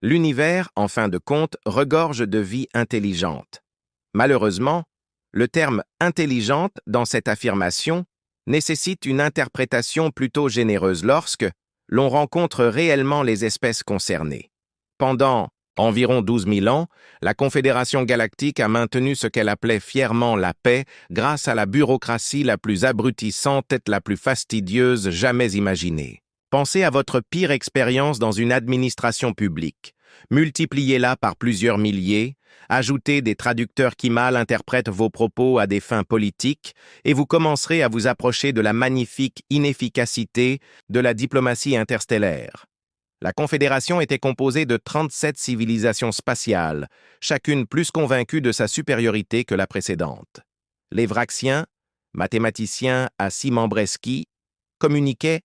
L'univers, en fin de compte, regorge de vie intelligente. Malheureusement, le terme « intelligente » dans cette affirmation nécessite une interprétation plutôt généreuse lorsque l'on rencontre réellement les espèces concernées. Pendant environ 12 000 ans, la Confédération galactique a maintenu ce qu'elle appelait fièrement la paix grâce à la bureaucratie la plus abrutissante et la plus fastidieuse jamais imaginée. Pensez à votre pire expérience dans une administration publique. Multipliez-la par plusieurs milliers, ajoutez des traducteurs qui mal interprètent vos propos à des fins politiques, et vous commencerez à vous approcher de la magnifique inefficacité de la diplomatie interstellaire. La Confédération était composée de 37 civilisations spatiales, chacune plus convaincue de sa supériorité que la précédente. Les Vraxiens, mathématiciens à Simambreski, communiquaient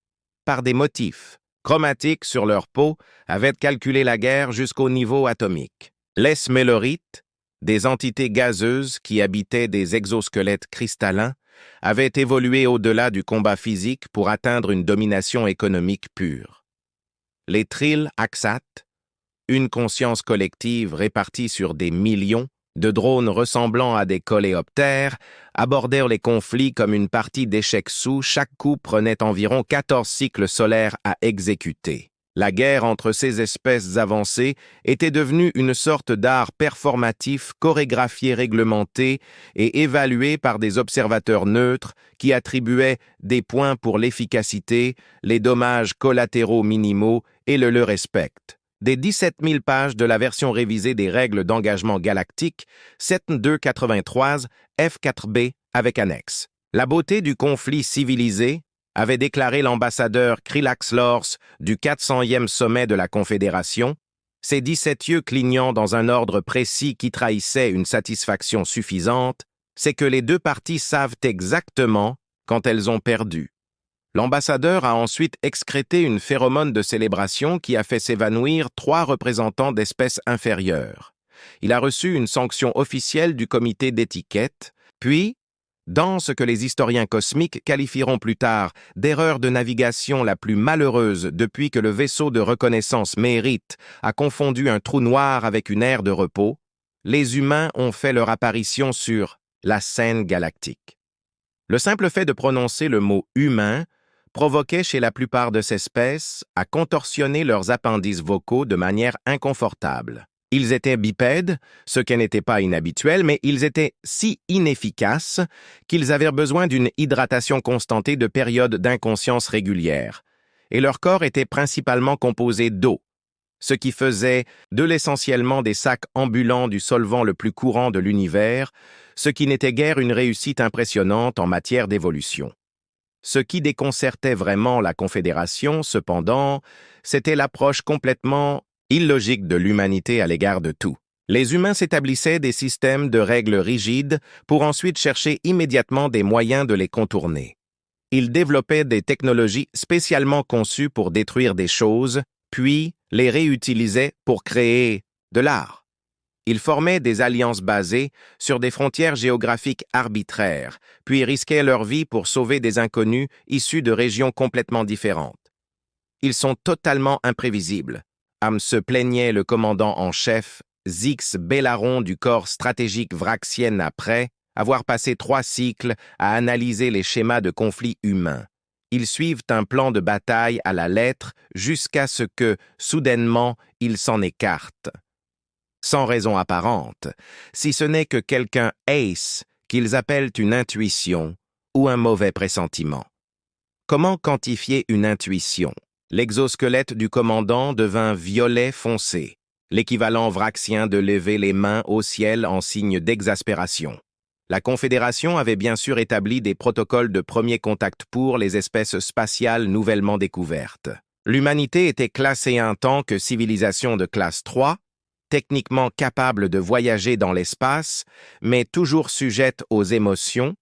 par des motifs chromatiques sur leur peau, avaient calculé la guerre jusqu'au niveau atomique. Les Smélorites, des entités gazeuses qui habitaient des exosquelettes cristallins, avaient évolué au-delà du combat physique pour atteindre une domination économique pure. Les Trill Axat, une conscience collective répartie sur des millions de drones ressemblant à des coléoptères, abordèrent les conflits comme une partie d'échecs sous, chaque coup prenait environ 14 cycles solaires à exécuter. La guerre entre ces espèces avancées était devenue une sorte d'art performatif chorégraphié, réglementé et évalué par des observateurs neutres qui attribuaient des points pour l'efficacité, les dommages collatéraux minimaux et le leur respectent. Des 17 000 pages de la version révisée des règles d'engagement galactique, 7283 F4B avec annexe. La beauté du conflit civilisé, avait déclaré l'ambassadeur Krilax Lors du 400e sommet de la Confédération, ses 17 yeux clignant dans un ordre précis qui trahissait une satisfaction suffisante, c'est que les deux parties savent exactement quand elles ont perdu. L'ambassadeur a ensuite excrété une phéromone de célébration qui a fait s'évanouir 3 représentants d'espèces inférieures. Il a reçu une sanction officielle du comité d'étiquette, puis, dans ce que les historiens cosmiques qualifieront plus tard d'erreur de navigation la plus malheureuse depuis que le vaisseau de reconnaissance Mérite a confondu un trou noir avec une aire de repos, les humains ont fait leur apparition sur la scène galactique. Le simple fait de prononcer le mot « humain » provoquait chez la plupart de ces espèces à contorsionner leurs appendices vocaux de manière inconfortable. Ils étaient bipèdes, ce qui n'était pas inhabituel, mais ils étaient si inefficaces qu'ils avaient besoin d'une hydratation constante et de périodes d'inconscience régulières, et leur corps était principalement composé d'eau, ce qui faisait d'eux essentiellement des sacs ambulants du solvant le plus courant de l'univers, ce qui n'était guère une réussite impressionnante en matière d'évolution. Ce qui déconcertait vraiment la Confédération, cependant, c'était l'approche complètement illogique de l'humanité à l'égard de tout. Les humains s'établissaient des systèmes de règles rigides pour ensuite chercher immédiatement des moyens de les contourner. Ils développaient des technologies spécialement conçues pour détruire des choses, puis les réutilisaient pour créer de l'art. Ils formaient des alliances basées sur des frontières géographiques arbitraires, puis risquaient leur vie pour sauver des inconnus issus de régions complètement différentes. Ils sont totalement imprévisibles, se plaignait le commandant en chef Zix Bellaron du corps stratégique vraxien après avoir passé 3 cycles à analyser les schémas de conflits humains. Ils suivent un plan de bataille à la lettre jusqu'à ce que, soudainement, ils s'en écartent. Sans raison apparente, si ce n'est que quelqu'un ace qu'ils appellent une intuition ou un mauvais pressentiment. Comment quantifier une intuition? L'exosquelette du commandant devint violet foncé, l'équivalent vraxien de lever les mains au ciel en signe d'exaspération. La Confédération avait bien sûr établi des protocoles de premier contact pour les espèces spatiales nouvellement découvertes. L'humanité était classée en tant que civilisation de classe 3, techniquement capable de voyager dans l'espace, mais toujours sujette aux émotions,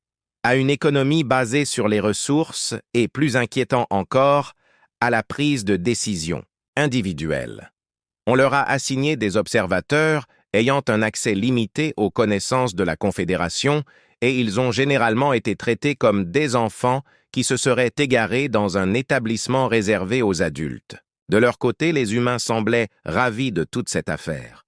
à une économie basée sur les ressources et, plus inquiétant encore, à la prise de décision individuelle. On leur a assigné des observateurs ayant un accès limité aux connaissances de la Confédération et ils ont généralement été traités comme des enfants qui se seraient égarés dans un établissement réservé aux adultes. De leur côté, les humains semblaient ravis de toute cette affaire.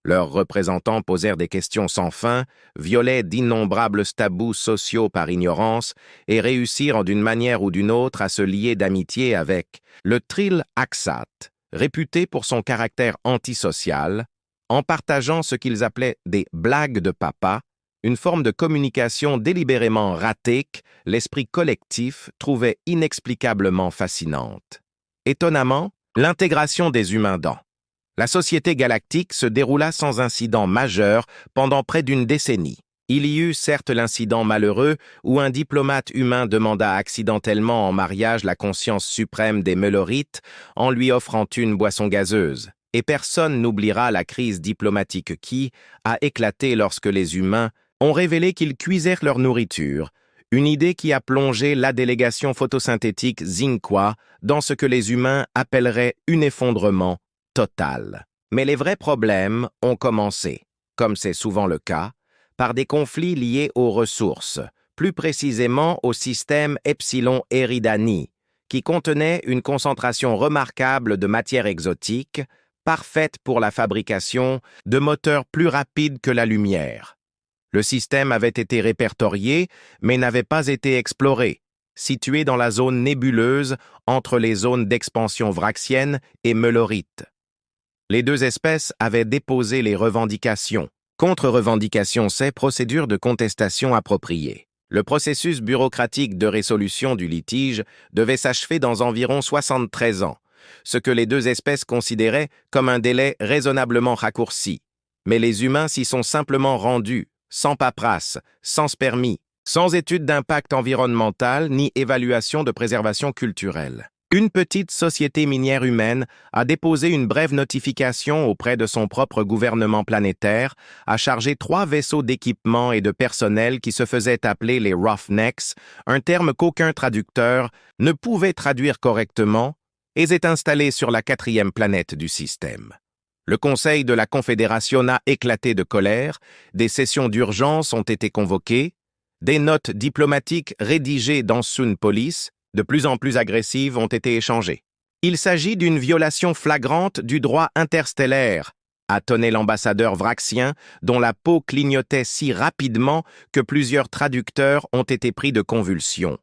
Leurs représentants posèrent des questions sans fin, violaient d'innombrables tabous sociaux par ignorance et réussirent d'une manière ou d'une autre à se lier d'amitié avec le Trill Aksat, réputé pour son caractère antisocial, en partageant ce qu'ils appelaient des blagues de papa, une forme de communication délibérément ratée que l'esprit collectif trouvait inexplicablement fascinante. Étonnamment, l'intégration des humains dans la société galactique se déroula sans incident majeur pendant près d'une décennie. Il y eut certes l'incident malheureux où un diplomate humain demanda accidentellement en mariage la conscience suprême des Melorites en lui offrant une boisson gazeuse. Et personne n'oubliera la crise diplomatique qui a éclaté lorsque les humains ont révélé qu'ils cuisèrent leur nourriture, une idée qui a plongé la délégation photosynthétique Zinqua dans ce que les humains appelleraient un effondrement total. Mais les vrais problèmes ont commencé, comme c'est souvent le cas, par des conflits liés aux ressources, plus précisément au système Epsilon Eridani, qui contenait une concentration remarquable de matières exotiques, parfaite pour la fabrication de moteurs plus rapides que la lumière. Le système avait été répertorié, mais n'avait pas été exploré, situé dans la zone nébuleuse entre les zones d'expansion vraxienne et melorite. Les deux espèces avaient déposé les revendications. Contre-revendication, c'est procédure de contestation appropriée. Le processus bureaucratique de résolution du litige devait s'achever dans environ 73 ans, ce que les deux espèces considéraient comme un délai raisonnablement raccourci. Mais les humains s'y sont simplement rendus, sans paperasse, sans permis, sans étude d'impact environnemental ni évaluation de préservation culturelle. Une petite société minière humaine a déposé une brève notification auprès de son propre gouvernement planétaire à charger 3 vaisseaux d'équipement et de personnel qui se faisaient appeler les Roughnecks, un terme qu'aucun traducteur ne pouvait traduire correctement, et est installé sur la 4e planète du système. Le Conseil de la Confédération a éclaté de colère, des sessions d'urgence ont été convoquées, des notes diplomatiques rédigées dans Sun Police, de plus en plus agressives, ont été échangées. Il s'agit d'une violation flagrante du droit interstellaire, a tonné l'ambassadeur vraxien, dont la peau clignotait si rapidement que plusieurs traducteurs ont été pris de convulsions.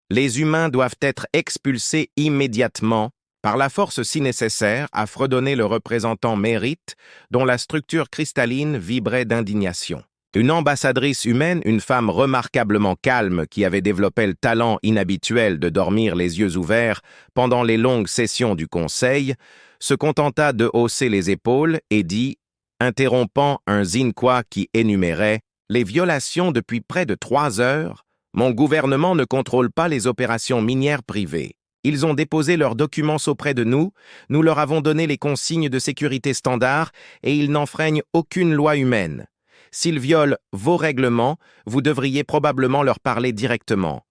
Les humains doivent être expulsés immédiatement, par la force si nécessaire, a fredonné le représentant Mérite, dont la structure cristalline vibrait d'indignation. Une ambassadrice humaine, une femme remarquablement calme qui avait développé le talent inhabituel de dormir les yeux ouverts pendant les longues sessions du Conseil, se contenta de hausser les épaules et dit, interrompant un Zinqua qui énumérait « Les violations depuis près de 3 heures, mon gouvernement ne contrôle pas les opérations minières privées. Ils ont déposé leurs documents auprès de nous, nous leur avons donné les consignes de sécurité standard et ils n'enfreignent aucune loi humaine. S'ils violent vos règlements, vous devriez probablement leur parler directement. »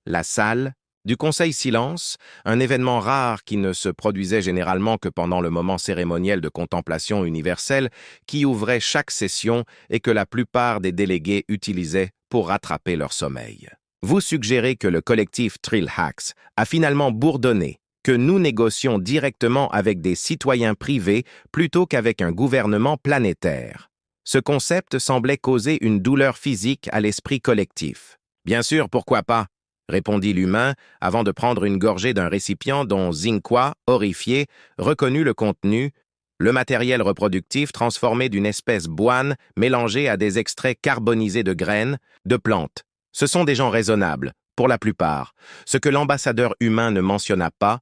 La salle du Conseil silence, un événement rare qui ne se produisait généralement que pendant le moment cérémoniel de contemplation universelle qui ouvrait chaque session et que la plupart des délégués utilisaient pour rattraper leur sommeil. Vous suggérez que le collectif Trillhax a finalement bourdonné, que nous négocions directement avec des citoyens privés plutôt qu'avec un gouvernement planétaire. Ce concept semblait causer une douleur physique à l'esprit collectif. « Bien sûr, pourquoi pas ?» répondit l'humain avant de prendre une gorgée d'un récipient dont Zinqua, horrifié, reconnut le contenu, le matériel reproductif transformé d'une espèce boine mélangée à des extraits carbonisés de graines, de plantes. Ce sont des gens raisonnables, pour la plupart, ce que l'ambassadeur humain ne mentionna pas,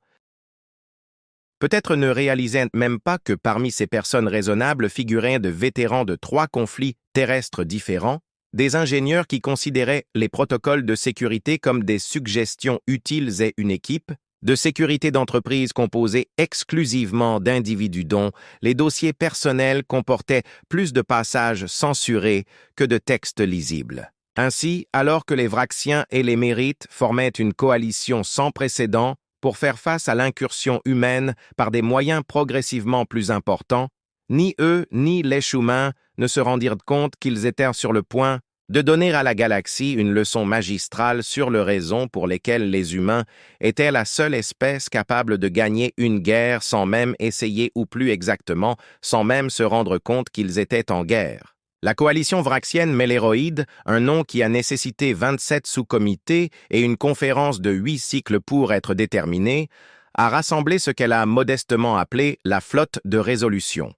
peut-être ne réalisait même pas que parmi ces personnes raisonnables figuraient de vétérans de 3 conflits terrestres différents, des ingénieurs qui considéraient les protocoles de sécurité comme des suggestions utiles et une équipe, de sécurité d'entreprise composée exclusivement d'individus dont les dossiers personnels comportaient plus de passages censurés que de textes lisibles. Ainsi, alors que les Vraxiens et les Mérites formaient une coalition sans précédent pour faire face à l'incursion humaine par des moyens progressivement plus importants, ni eux ni les Schumains ne se rendirent compte qu'ils étaient sur le point de donner à la galaxie une leçon magistrale sur les raisons pour lesquelles les humains étaient la seule espèce capable de gagner une guerre sans même essayer ou plus exactement, sans même se rendre compte qu'ils étaient en guerre. La coalition vraxienne Méléroïde, un nom qui a nécessité 27 sous-comités et une conférence de 8 cycles pour être déterminée, a rassemblé ce qu'elle a modestement appelé la flotte de résolution.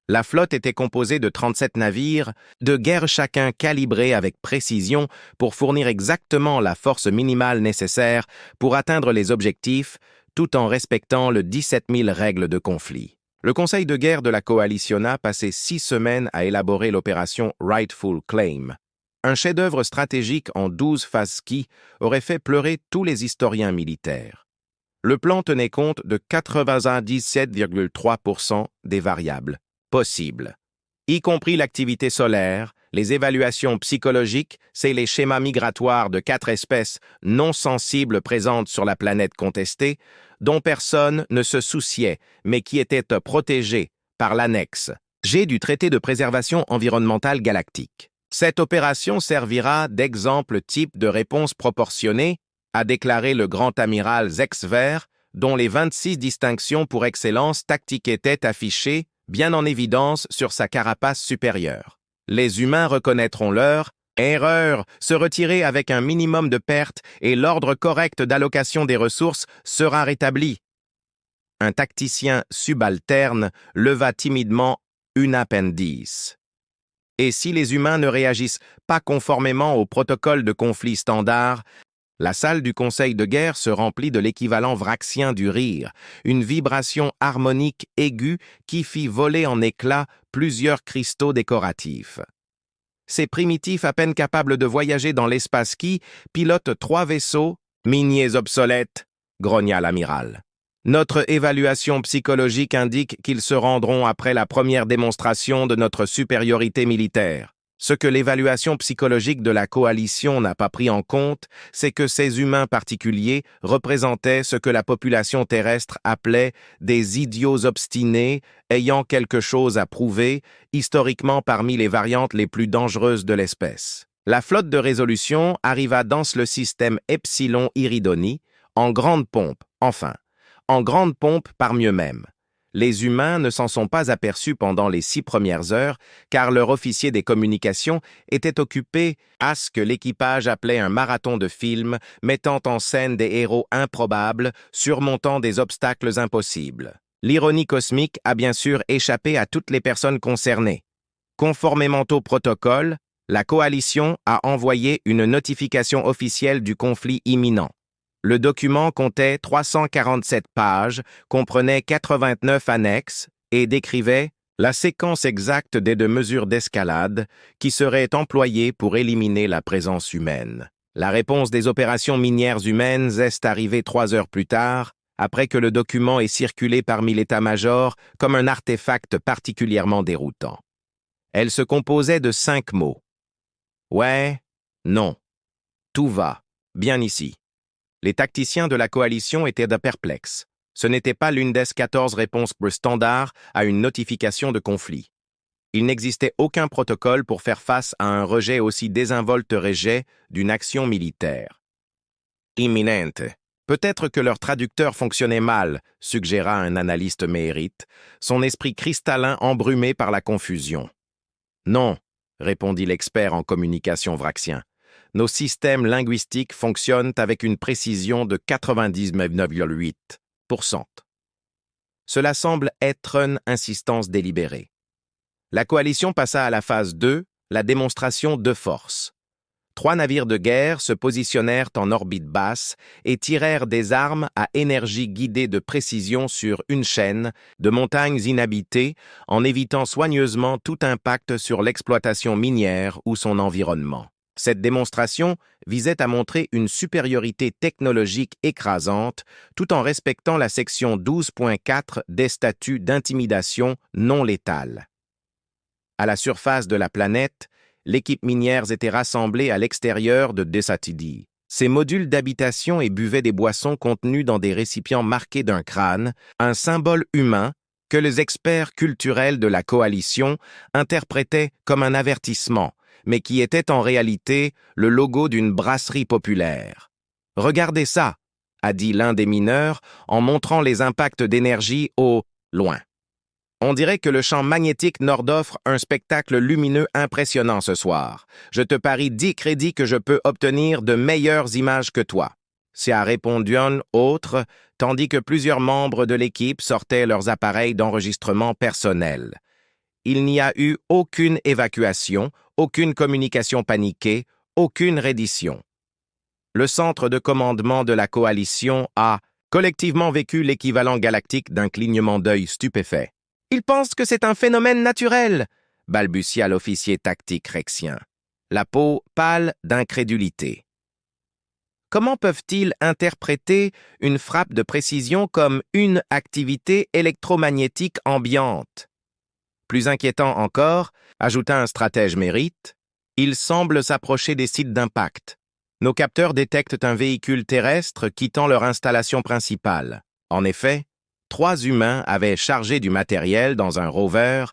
La flotte était composée de 37 navires de guerre chacun calibrés avec précision pour fournir exactement la force minimale nécessaire pour atteindre les objectifs tout en respectant les 17 000 règles de conflit. Le conseil de guerre de la coalition a passé 6 semaines à élaborer l'opération Rightful Claim. Un chef-d'œuvre stratégique en 12 phases qui aurait fait pleurer tous les historiens militaires. Le plan tenait compte de 97,3% des variables possibles, y compris l'activité solaire, les évaluations psychologiques, c'est les schémas migratoires de 4 espèces non sensibles présentes sur la planète contestée, dont personne ne se souciait, mais qui étaient protégées par l'annexe G du traité de préservation environnementale galactique. Cette opération servira d'exemple type de réponse proportionnée, a déclaré le grand amiral Zexver, dont les 26 distinctions pour excellence tactique étaient affichées, bien en évidence sur sa carapace supérieure. Les humains reconnaîtront leur erreur, se retirer avec un minimum de pertes et l'ordre correct d'allocation des ressources sera rétabli. Un tacticien subalterne leva timidement une appendice. Et si les humains ne réagissent pas conformément au protocole de conflit standard, la salle du conseil de guerre se remplit de l'équivalent vraxien du rire, une vibration harmonique aiguë qui fit voler en éclats plusieurs cristaux décoratifs. Ces primitifs à peine capables de voyager dans l'espace qui pilotent 3 vaisseaux, miniers obsolètes, grogna l'amiral. Notre évaluation psychologique indique qu'ils se rendront après la première démonstration de notre supériorité militaire. Ce que l'évaluation psychologique de la coalition n'a pas pris en compte, c'est que ces humains particuliers représentaient ce que la population terrestre appelait des idiots obstinés ayant quelque chose à prouver, historiquement parmi les variantes les plus dangereuses de l'espèce. La flotte de résolution arriva dans le système Epsilon Iridoni, en grande pompe, en grande pompe par mieux même. Les humains ne s'en sont pas aperçus pendant les 6 premières heures, car leur officier des communications était occupé à ce que l'équipage appelait un marathon de films, mettant en scène des héros improbables, surmontant des obstacles impossibles. L'ironie cosmique a bien sûr échappé à toutes les personnes concernées. Conformément au protocole, la coalition a envoyé une notification officielle du conflit imminent. Le document comptait 347 pages, comprenait 89 annexes et décrivait la séquence exacte des 2 mesures d'escalade qui seraient employées pour éliminer la présence humaine. La réponse des opérations minières humaines est arrivée 3 heures plus tard, après que le document ait circulé parmi l'état-major comme un artefact particulièrement déroutant. Elle se composait de 5 mots. Ouais, non, tout va, bien ici. Les tacticiens de la coalition étaient perplexes. Ce n'était pas l'une des 14 réponses standards à une notification de conflit. Il n'existait aucun protocole pour faire face à un rejet aussi désinvolte rejet d'une action militaire. Imminente. Peut-être que leur traducteur fonctionnait mal, suggéra un analyste mérite, son esprit cristallin embrumé par la confusion. Non, répondit l'expert en communication vraxien. Nos systèmes linguistiques fonctionnent avec une précision de 99,8%. Cela semble être une insistance délibérée. La coalition passa à la phase 2, la démonstration de force. 3 navires de guerre se positionnèrent en orbite basse et tirèrent des armes à énergie guidée de précision sur une chaîne de montagnes inhabitées en évitant soigneusement tout impact sur l'exploitation minière ou son environnement. Cette démonstration visait à montrer une supériorité technologique écrasante tout en respectant la section 12.4 des statuts d'intimidation non létale. À la surface de la planète, l'équipe minière était rassemblée à l'extérieur de Desatidi. Ces modules d'habitation et buvaient des boissons contenues dans des récipients marqués d'un crâne, un symbole humain que les experts culturels de la coalition interprétaient comme un avertissement, mais qui était en réalité le logo d'une brasserie populaire. « Regardez ça !» a dit l'un des mineurs en montrant les impacts d'énergie au loin. On dirait que le champ magnétique Nord offre un spectacle lumineux impressionnant ce soir. Je te parie 10 crédits que je peux obtenir de meilleures images que toi. C'est a répondu un autre, tandis que plusieurs membres de l'équipe sortaient leurs appareils d'enregistrement personnel. Il n'y a eu aucune évacuation, aucune communication paniquée, aucune reddition. Le centre de commandement de la coalition a collectivement vécu l'équivalent galactique d'un clignement d'œil stupéfait. « Ils pensent que c'est un phénomène naturel !» balbutia l'officier tactique rexien, la peau pâle d'incrédulité. Comment peuvent-ils interpréter une frappe de précision comme une activité électromagnétique ambiante? Plus inquiétant encore, ajouta un stratège mérite, ils semblent s'approcher des sites d'impact. Nos capteurs détectent un véhicule terrestre quittant leur installation principale. En effet, 3 humains avaient chargé du matériel dans un rover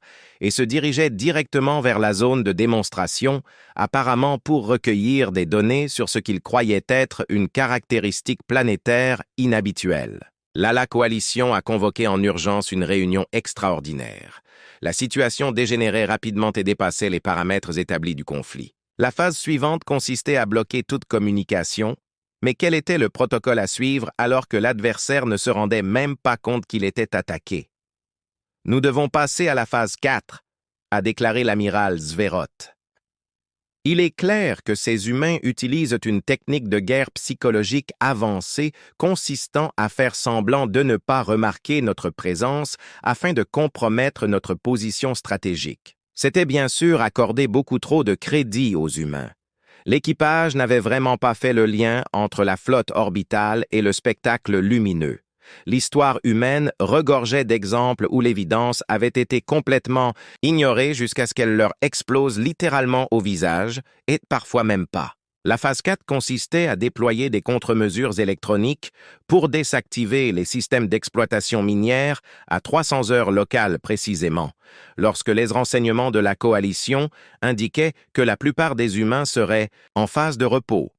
et se dirigeaient directement vers la zone de démonstration, apparemment pour recueillir des données sur ce qu'ils croyaient être une caractéristique planétaire inhabituelle. La coalition a convoqué en urgence une réunion extraordinaire. La situation dégénérait rapidement et dépassait les paramètres établis du conflit. La phase suivante consistait à bloquer toute communication. Mais quel était le protocole à suivre alors que l'adversaire ne se rendait même pas compte qu'il était attaqué? « Nous devons passer à la phase 4, a déclaré l'amiral Zverot. Il est clair que ces humains utilisent une technique de guerre psychologique avancée consistant à faire semblant de ne pas remarquer notre présence afin de compromettre notre position stratégique. C'était bien sûr accorder beaucoup trop de crédit aux humains. L'équipage n'avait vraiment pas fait le lien entre la flotte orbitale et le spectacle lumineux. L'histoire humaine regorgeait d'exemples où l'évidence avait été complètement ignorée jusqu'à ce qu'elle leur explose littéralement au visage, et parfois même pas. La phase 4 consistait à déployer des contre-mesures électroniques pour désactiver les systèmes d'exploitation minière à 300 heures locales précisément, lorsque les renseignements de la coalition indiquaient que la plupart des humains seraient en phase de repos.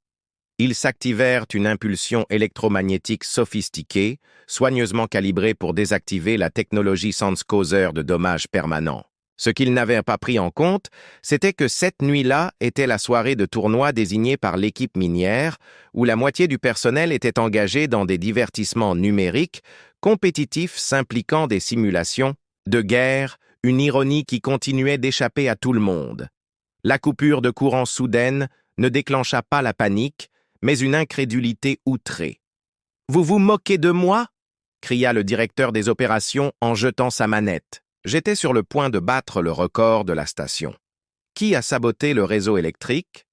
Ils s'activèrent une impulsion électromagnétique sophistiquée, soigneusement calibrée pour désactiver la technologie sans causeur de dommages permanents. Ce qu'ils n'avaient pas pris en compte, c'était que cette nuit-là était la soirée de tournoi désignée par l'équipe minière, où la moitié du personnel était engagé dans des divertissements numériques, compétitifs s'impliquant des simulations de guerre, une ironie qui continuait d'échapper à tout le monde. La coupure de courant soudaine ne déclencha pas la panique, mais une incrédulité outrée. « Vous vous moquez de moi ?» cria le directeur des opérations en jetant sa manette. J'étais sur le point de battre le record de la station. Qui a saboté le réseau électrique?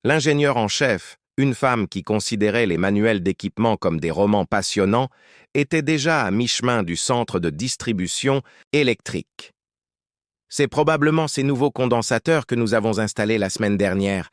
L'ingénieur en chef, une femme qui considérait les manuels d'équipement comme des romans passionnants, était déjà à mi-chemin du centre de distribution électrique. C'est probablement ces nouveaux condensateurs que nous avons installés la semaine dernière.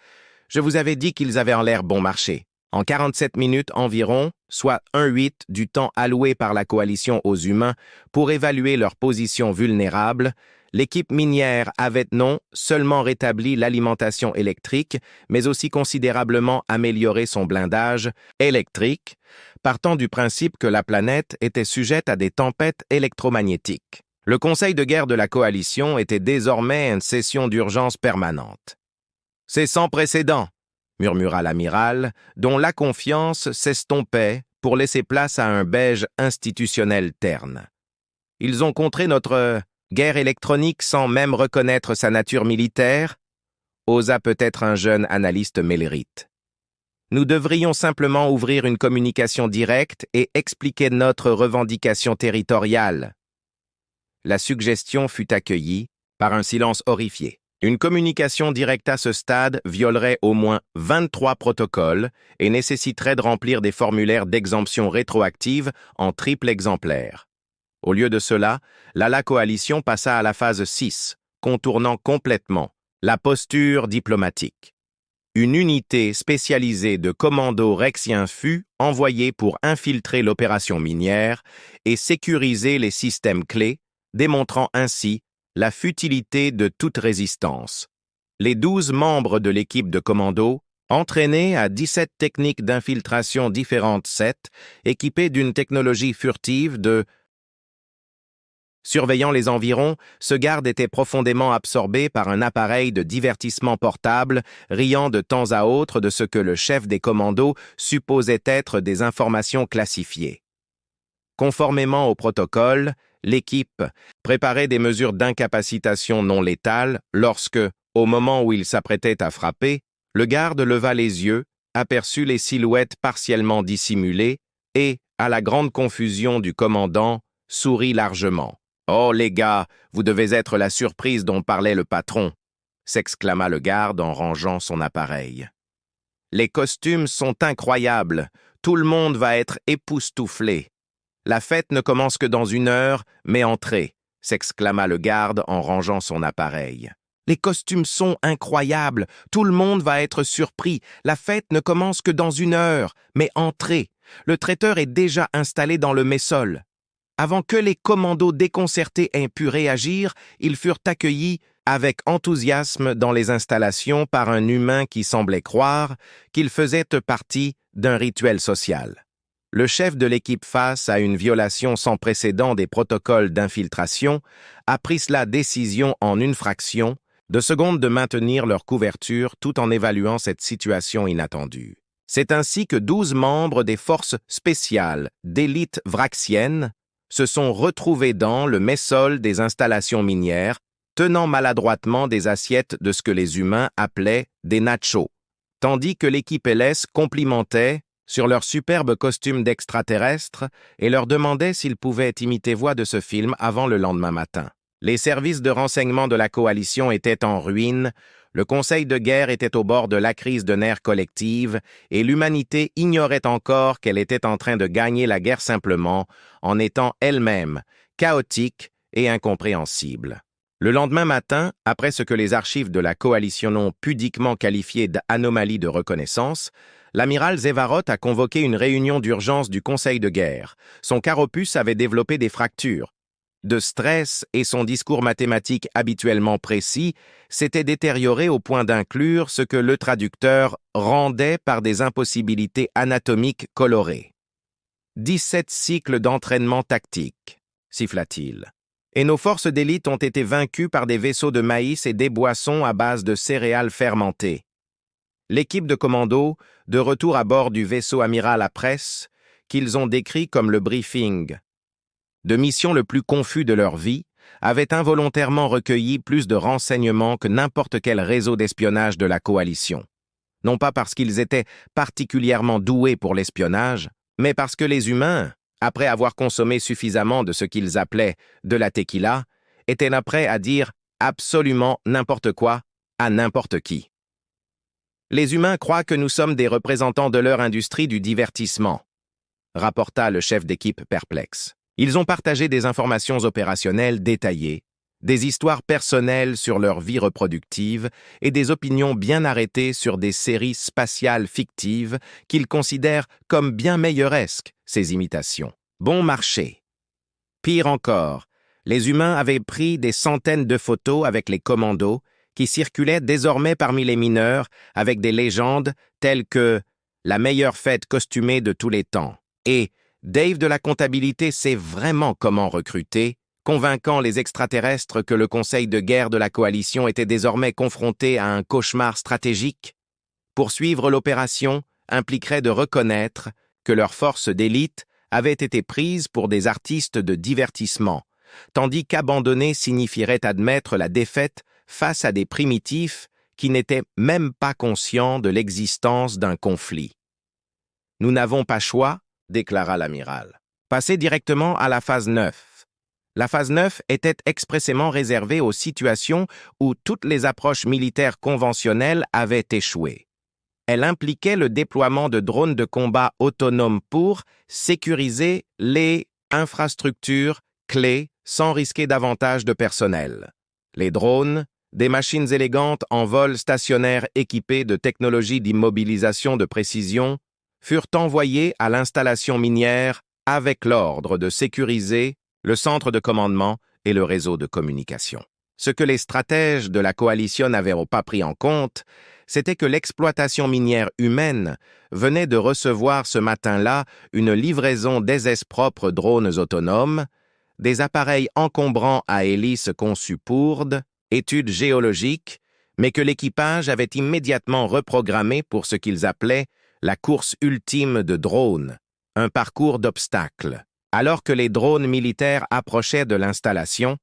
Je vous avais dit qu'ils avaient en l'air bon marché. En 47 minutes environ, soit 1/8 du temps alloué par la coalition aux humains pour évaluer leur position vulnérable, l'équipe minière avait non seulement rétabli l'alimentation électrique, mais aussi considérablement amélioré son blindage électrique, partant du principe que la planète était sujette à des tempêtes électromagnétiques. Le conseil de guerre de la coalition était désormais une session d'urgence permanente. « C'est sans précédent !» murmura l'amiral, dont la confiance s'estompait pour laisser place à un beige institutionnel terne. Ils ont contré notre guerre électronique sans même reconnaître sa nature militaire, osa peut-être un jeune analyste mélérite. Nous devrions simplement ouvrir une communication directe et expliquer notre revendication territoriale. La suggestion fut accueillie par un silence horrifié. Une communication directe à ce stade violerait au moins 23 protocoles et nécessiterait de remplir des formulaires d'exemption rétroactive en triple exemplaire. Au lieu de cela, la coalition passa à la phase 6, contournant complètement la posture diplomatique. Une unité spécialisée de commandos rexiens fut envoyée pour infiltrer l'opération minière et sécuriser les systèmes clés, démontrant ainsi la futilité de toute résistance. Les 12 membres de l'équipe de commando, entraînés à 17 techniques d'infiltration différentes 7, équipés d'une technologie furtive de surveillant les environs, ce garde était profondément absorbé par un appareil de divertissement portable, riant de temps à autre de ce que le chef des commandos supposait être des informations classifiées. Conformément au protocole, l'équipe préparait des mesures d'incapacitation non létales lorsque, au moment où il s'apprêtait à frapper, le garde leva les yeux, aperçut les silhouettes partiellement dissimulées et, à la grande confusion du commandant, sourit largement. « Oh, les gars, vous devez être la surprise dont parlait le patron !» s'exclama le garde en rangeant son appareil. « Les costumes sont incroyables, tout le monde va être époustouflé. La fête ne commence que dans 1 heure, mais entrez !» s'exclama le garde en rangeant son appareil. « Les costumes sont incroyables, tout le monde va être surpris. La fête ne commence que dans 1 heure, mais entrez. Le traiteur est déjà installé dans le messol. » Avant que les commandos déconcertés aient pu réagir, ils furent accueillis avec enthousiasme dans les installations par un humain qui semblait croire qu'il faisait partie d'un rituel social. Le chef de l'équipe, face à une violation sans précédent des protocoles d'infiltration, a pris la décision en une fraction de seconde de maintenir leur couverture tout en évaluant cette situation inattendue. C'est ainsi que 12 membres des forces spéciales d'élite vraxienne se sont retrouvés dans le messol des installations minières, tenant maladroitement des assiettes de ce que les humains appelaient des nachos, tandis que l'équipe LS complimentait sur leur superbe costume d'extraterrestre et leur demandait s'ils pouvaient imiter voix de ce film avant le lendemain matin. Les services de renseignement de la coalition étaient en ruine, le conseil de guerre était au bord de la crise de nerfs collective et l'humanité ignorait encore qu'elle était en train de gagner la guerre simplement en étant elle-même chaotique et incompréhensible. Le lendemain matin, après ce que les archives de la coalition ont pudiquement qualifié d'anomalie de reconnaissance, l'amiral Zevarot a convoqué une réunion d'urgence du conseil de guerre. Son carapuce avait développé des fractures de stress et son discours mathématique habituellement précis s'était détérioré au point d'inclure ce que le traducteur rendait par des impossibilités anatomiques colorées. 17 cycles d'entraînement tactique, siffla-t-il. Et nos forces d'élite ont été vaincues par des vaisseaux de maïs et des boissons à base de céréales fermentées. L'équipe de commando, de retour à bord du vaisseau amiral à presse, qu'ils ont décrit comme le briefing de mission le plus confus de leur vie, avaient involontairement recueilli plus de renseignements que n'importe quel réseau d'espionnage de la coalition. Non pas parce qu'ils étaient particulièrement doués pour l'espionnage, mais parce que les humains, après avoir consommé suffisamment de ce qu'ils appelaient de la tequila, étaient là prêts à dire absolument n'importe quoi à n'importe qui. Les humains croient que nous sommes des représentants de leur industrie du divertissement, rapporta le chef d'équipe perplexe. Ils ont partagé des informations opérationnelles détaillées, des histoires personnelles sur leur vie reproductive et des opinions bien arrêtées sur des séries spatiales fictives qu'ils considèrent comme bien meilleuresques, ces imitations. Bon marché. Pire encore, les humains avaient pris des centaines de photos avec les commandos qui circulaient désormais parmi les mineurs avec des légendes telles que « la meilleure fête costumée de tous les temps » et « Dave de la comptabilité sait vraiment comment recruter », convainquant les extraterrestres que le conseil de guerre de la coalition était désormais confronté à un cauchemar stratégique. Poursuivre l'opération impliquerait de reconnaître que leurs forces d'élite avaient été prises pour des artistes de divertissement, tandis qu'abandonner signifierait admettre la défaite face à des primitifs qui n'étaient même pas conscients de l'existence d'un conflit. « Nous n'avons pas choix », déclara l'amiral. « Passer directement à la phase 9. » La phase 9 était expressément réservée aux situations où toutes les approches militaires conventionnelles avaient échoué. Elle impliquait le déploiement de drones de combat autonomes pour sécuriser les infrastructures clés sans risquer davantage de personnel. Les drones, des machines élégantes en vol stationnaire équipées de technologies d'immobilisation de précision, furent envoyés à l'installation minière avec l'ordre de sécuriser le centre de commandement et le réseau de communication. Ce que les stratèges de la coalition n'avaient pas pris en compte, c'était que l'exploitation minière humaine venait de recevoir ce matin-là une livraison d'aisesse-propres drones autonomes, des appareils encombrants à hélices conçus pour études géologiques, mais que l'équipage avait immédiatement reprogrammé pour ce qu'ils appelaient la course ultime de drones, un parcours d'obstacles. Alors que les drones militaires approchaient de l'installation,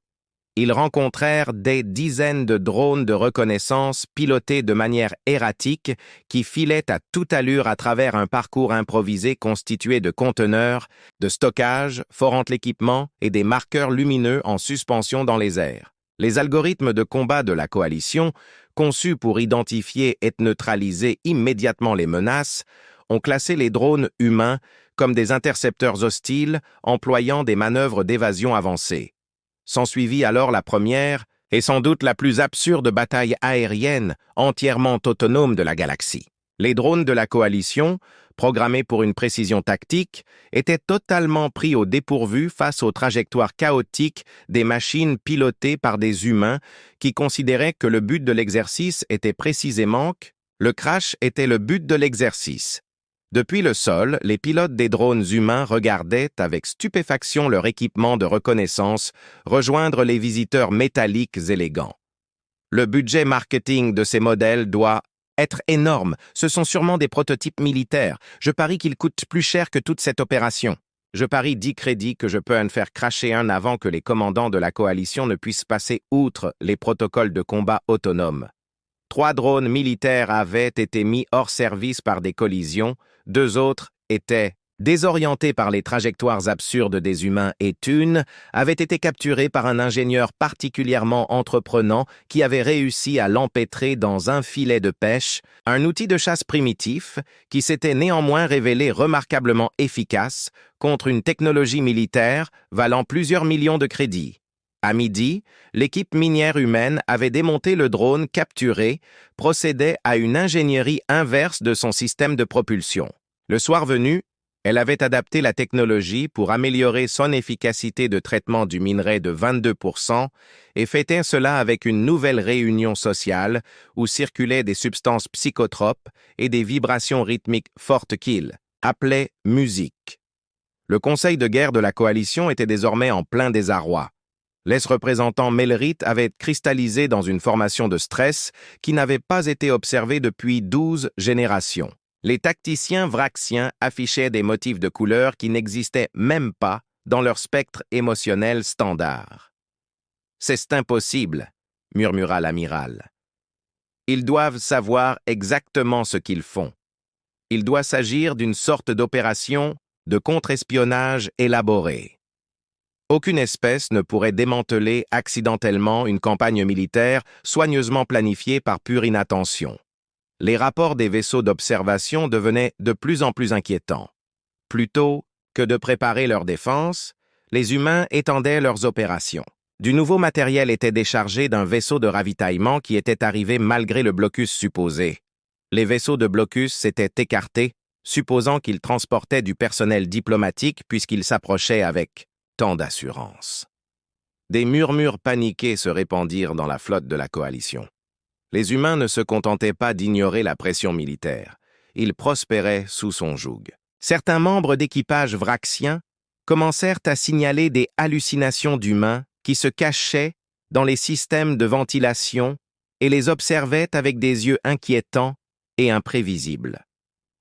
ils rencontrèrent des dizaines de drones de reconnaissance pilotés de manière erratique qui filaient à toute allure à travers un parcours improvisé constitué de conteneurs, de stockage, forant l'équipement et des marqueurs lumineux en suspension dans les airs. Les algorithmes de combat de la coalition, conçus pour identifier et neutraliser immédiatement les menaces, ont classé les drones humains comme des intercepteurs hostiles employant des manœuvres d'évasion avancées. S'ensuivit alors la première et sans doute la plus absurde bataille aérienne entièrement autonome de la galaxie. Les drones de la coalition, programmés pour une précision tactique, étaient totalement pris au dépourvu face aux trajectoires chaotiques des machines pilotées par des humains qui considéraient que le but de l'exercice était précisément que le crash était le but de l'exercice. Depuis le sol, les pilotes des drones humains regardaient avec stupéfaction leur équipement de reconnaissance rejoindre les visiteurs métalliques élégants. Le budget marketing de ces modèles doit être énorme. Ce sont sûrement des prototypes militaires. Je parie qu'ils coûtent plus cher que toute cette opération. Je parie 10 crédits que je peux en faire cracher un avant que les commandants de la coalition ne puissent passer outre les protocoles de combat autonomes. 3 drones militaires avaient été mis hors service par des collisions, 2 autres étaient désorientés par les trajectoires absurdes des humains et une avait été capturée par un ingénieur particulièrement entreprenant qui avait réussi à l'empêtrer dans un filet de pêche, un outil de chasse primitif qui s'était néanmoins révélé remarquablement efficace contre une technologie militaire valant plusieurs millions de crédits. À midi, l'équipe minière humaine avait démonté le drone capturé, procédait à une ingénierie inverse de son système de propulsion. Le soir venu, elle avait adapté la technologie pour améliorer son efficacité de traitement du minerai de 22% et fêtait cela avec une nouvelle réunion sociale où circulaient des substances psychotropes et des vibrations rythmiques fortes qu'il appelait musique. Le conseil de guerre de la coalition était désormais en plein désarroi. L'ex-représentant Melrit avait cristallisé dans une formation de stress qui n'avait pas été observée depuis 12 générations. Les tacticiens vraxiens affichaient des motifs de couleur qui n'existaient même pas dans leur spectre émotionnel standard. « C'est impossible », murmura l'amiral. « Ils doivent savoir exactement ce qu'ils font. Il doit s'agir d'une sorte d'opération de contre-espionnage élaborée. Aucune espèce ne pourrait démanteler accidentellement une campagne militaire soigneusement planifiée par pure inattention. Les rapports des vaisseaux d'observation devenaient de plus en plus inquiétants. Plutôt que de préparer leur défense, les humains étendaient leurs opérations. Du nouveau matériel était déchargé d'un vaisseau de ravitaillement qui était arrivé malgré le blocus supposé. Les vaisseaux de blocus s'étaient écartés, supposant qu'ils transportaient du personnel diplomatique puisqu'ils s'approchaient avec tant d'assurance. Des murmures paniqués se répandirent dans la flotte de la coalition. Les humains ne se contentaient pas d'ignorer la pression militaire. Ils prospéraient sous son joug. Certains membres d'équipage vraxiens commencèrent à signaler des hallucinations d'humains qui se cachaient dans les systèmes de ventilation et les observaient avec des yeux inquiétants et imprévisibles.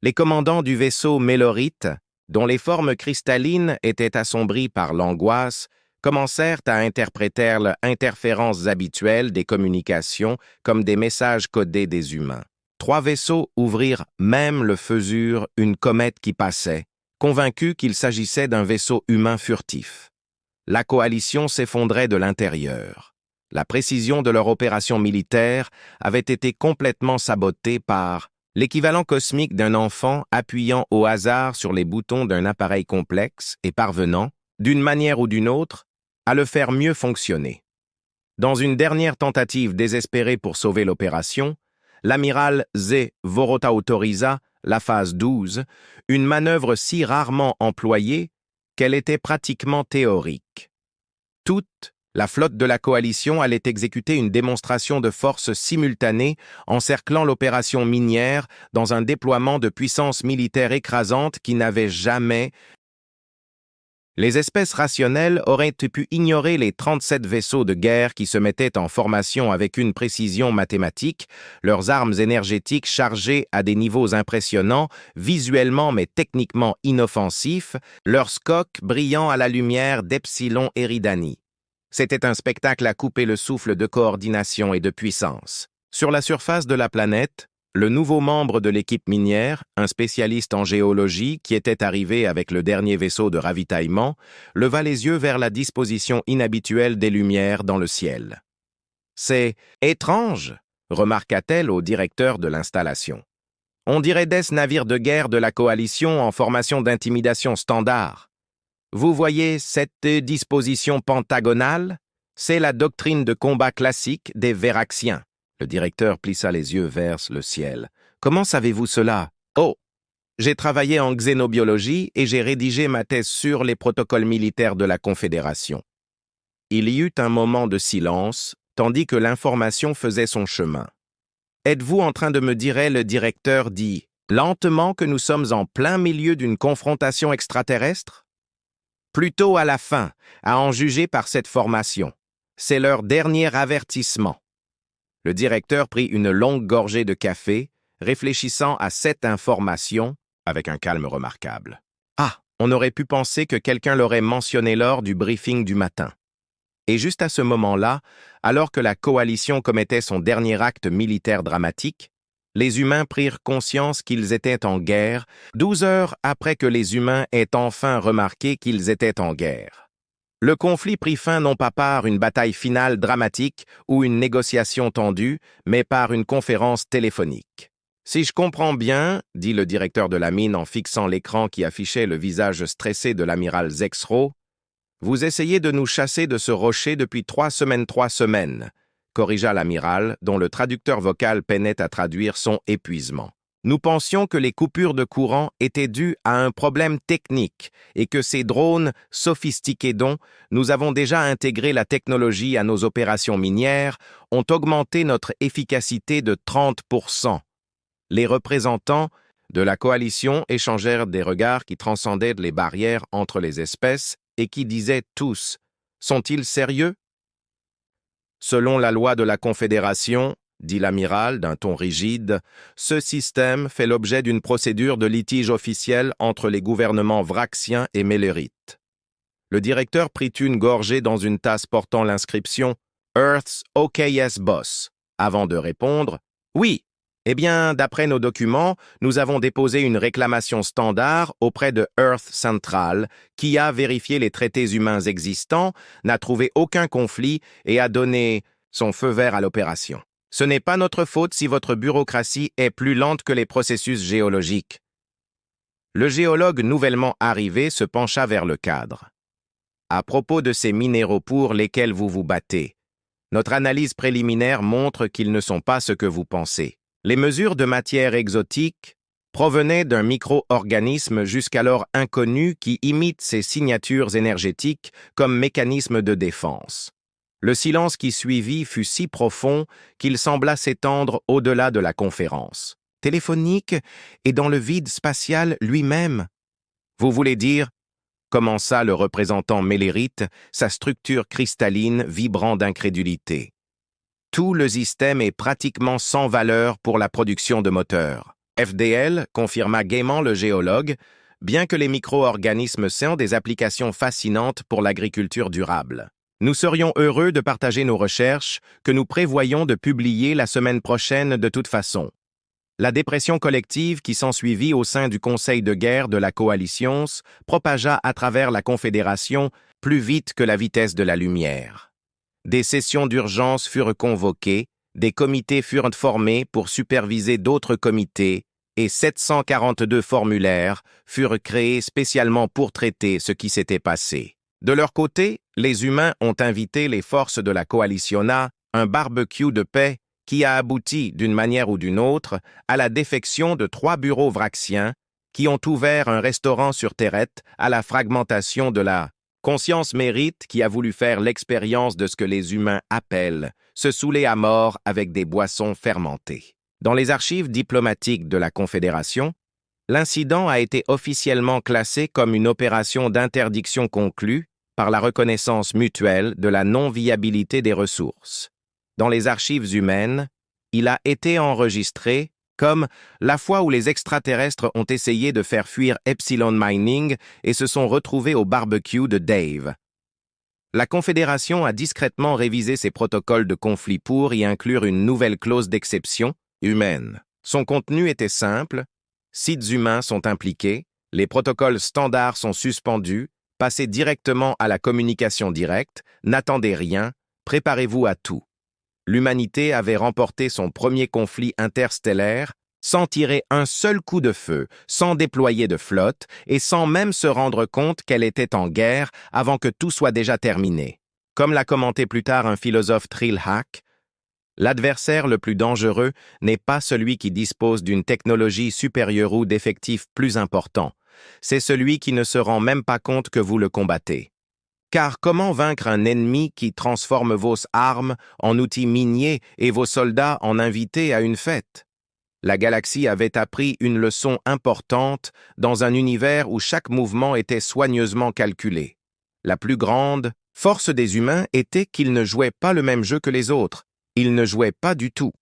Les commandants du vaisseau Mélorite, dont les formes cristallines étaient assombries par l'angoisse, commencèrent à interpréter l'interférence habituelle des communications comme des messages codés des humains. 3 vaisseaux ouvrirent même le feu sur une comète qui passait, convaincus qu'il s'agissait d'un vaisseau humain furtif. La coalition s'effondrait de l'intérieur. La précision de leur opération militaire avait été complètement sabotée par l'équivalent cosmique d'un enfant appuyant au hasard sur les boutons d'un appareil complexe et parvenant, d'une manière ou d'une autre, à le faire mieux fonctionner. Dans une dernière tentative désespérée pour sauver l'opération, l'amiral Zé Vorota autorisa, la phase 12, une manœuvre si rarement employée qu'elle était pratiquement théorique. Toute La flotte de la coalition allait exécuter une démonstration de force simultanée encerclant l'opération minière dans un déploiement de puissance militaire écrasante qui n'avait jamais. Les espèces rationnelles auraient pu ignorer les 37 vaisseaux de guerre qui se mettaient en formation avec une précision mathématique, leurs armes énergétiques chargées à des niveaux impressionnants, visuellement mais techniquement inoffensifs, leurs coques brillant à la lumière d'Epsilon Eridani. C'était un spectacle à couper le souffle de coordination et de puissance. Sur la surface de la planète, le nouveau membre de l'équipe minière, un spécialiste en géologie qui était arrivé avec le dernier vaisseau de ravitaillement, leva les yeux vers la disposition inhabituelle des lumières dans le ciel. « C'est étrange », remarqua-t-elle au directeur de l'installation. « On dirait des navires de guerre de la coalition en formation d'intimidation standard. Vous voyez cette disposition pentagonale? C'est la doctrine de combat classique des Véraxiens. » Le directeur plissa les yeux vers le ciel. « Comment savez-vous cela? »« Oh, j'ai travaillé en xénobiologie et j'ai rédigé ma thèse sur les protocoles militaires de la Confédération. » Il y eut un moment de silence, tandis que l'information faisait son chemin. « Êtes-vous en train de me dire, le directeur dit, lentement que nous sommes en plein milieu d'une confrontation extraterrestre? Plutôt à la fin, à en juger par cette formation. C'est leur dernier avertissement. » Le directeur prit une longue gorgée de café, réfléchissant à cette information avec un calme remarquable. Ah, on aurait pu penser que quelqu'un l'aurait mentionné lors du briefing du matin. Et juste à ce moment-là, alors que la coalition commettait son dernier acte militaire dramatique, les humains prirent conscience qu'ils étaient en guerre, 12 heures après que les humains aient enfin remarqué qu'ils étaient en guerre. Le conflit prit fin non pas par une bataille finale dramatique ou une négociation tendue, mais par une conférence téléphonique. « Si je comprends bien, » dit le directeur de la mine en fixant l'écran qui affichait le visage stressé de l'amiral Zexro, « vous essayez de nous chasser de ce rocher depuis 3 semaines, » corrigea l'amiral, dont le traducteur vocal peinait à traduire son épuisement. Nous pensions que les coupures de courant étaient dues à un problème technique et que ces drones sophistiqués dont nous avons déjà intégré la technologie à nos opérations minières ont augmenté notre efficacité de 30%. Les représentants de la coalition échangèrent des regards qui transcendaient les barrières entre les espèces et qui disaient tous « Sont-ils sérieux ?» Selon la loi de la Confédération, dit l'amiral d'un ton rigide, ce système fait l'objet d'une procédure de litige officielle entre les gouvernements vraxiens et mélérites. Le directeur prit une gorgée dans une tasse portant l'inscription « Earth's OKS Boss » avant de répondre « Oui, eh bien, d'après nos documents, nous avons déposé une réclamation standard auprès de Earth Central qui a vérifié les traités humains existants, n'a trouvé aucun conflit et a donné son feu vert à l'opération. Ce n'est pas notre faute si votre bureaucratie est plus lente que les processus géologiques. » Le géologue nouvellement arrivé se pencha vers le cadre. « À propos de ces minéraux pour lesquels vous vous battez, notre analyse préliminaire montre qu'ils ne sont pas ce que vous pensez. Les mesures de matière exotique provenaient d'un micro-organisme jusqu'alors inconnu qui imite ses signatures énergétiques comme mécanisme de défense. Le silence qui suivit fut si profond qu'il sembla s'étendre au-delà de la conférence. Téléphonique et dans le vide spatial lui-même. Vous voulez dire, commença le représentant mélérite, sa structure cristalline vibrant d'incrédulité. Tout le système est pratiquement sans valeur pour la production de moteurs. FDL, confirma gaiement le géologue, bien que les micro-organismes aient des applications fascinantes pour l'agriculture durable. Nous serions heureux de partager nos recherches que nous prévoyons de publier la semaine prochaine de toute façon. La dépression collective qui s'ensuivit au sein du Conseil de guerre de la Coalition propagea à travers la Confédération plus vite que la vitesse de la lumière. Des sessions d'urgence furent convoquées, des comités furent formés pour superviser d'autres comités et 742 formulaires furent créés spécialement pour traiter ce qui s'était passé. De leur côté, les humains ont invité les forces de la coalition à un barbecue de paix qui a abouti, d'une manière ou d'une autre, à la défection de 3 bureaux vraxiens qui ont ouvert un restaurant sur Terrette à la fragmentation de la Conscience Mérite, qui a voulu faire l'expérience de ce que les humains appellent se saouler à mort avec des boissons fermentées. Dans les archives diplomatiques de la Confédération, l'incident a été officiellement classé comme une opération d'interdiction conclue par la reconnaissance mutuelle de la non-viabilité des ressources. Dans les archives humaines, il a été enregistré comme la fois où les extraterrestres ont essayé de faire fuir Epsilon Mining et se sont retrouvés au barbecue de Dave. La Confédération a discrètement révisé ses protocoles de conflit pour y inclure une nouvelle clause d'exception humaine. Son contenu était simple: sites humains sont impliqués, les protocoles standards sont suspendus, passez directement à la communication directe, n'attendez rien, préparez-vous à tout. L'humanité avait remporté son premier conflit interstellaire sans tirer un seul coup de feu, sans déployer de flotte et sans même se rendre compte qu'elle était en guerre avant que tout soit déjà terminé. Comme l'a commenté plus tard un philosophe Trill Hack, l'adversaire le plus dangereux n'est pas celui qui dispose d'une technologie supérieure ou d'effectifs plus importants, c'est celui qui ne se rend même pas compte que vous le combattez. Car comment vaincre un ennemi qui transforme vos armes en outils miniers et vos soldats en invités à une fête? La galaxie avait appris une leçon importante dans un univers où chaque mouvement était soigneusement calculé. La plus grande force des humains était qu'ils ne jouaient pas le même jeu que les autres. Ils ne jouaient pas du tout.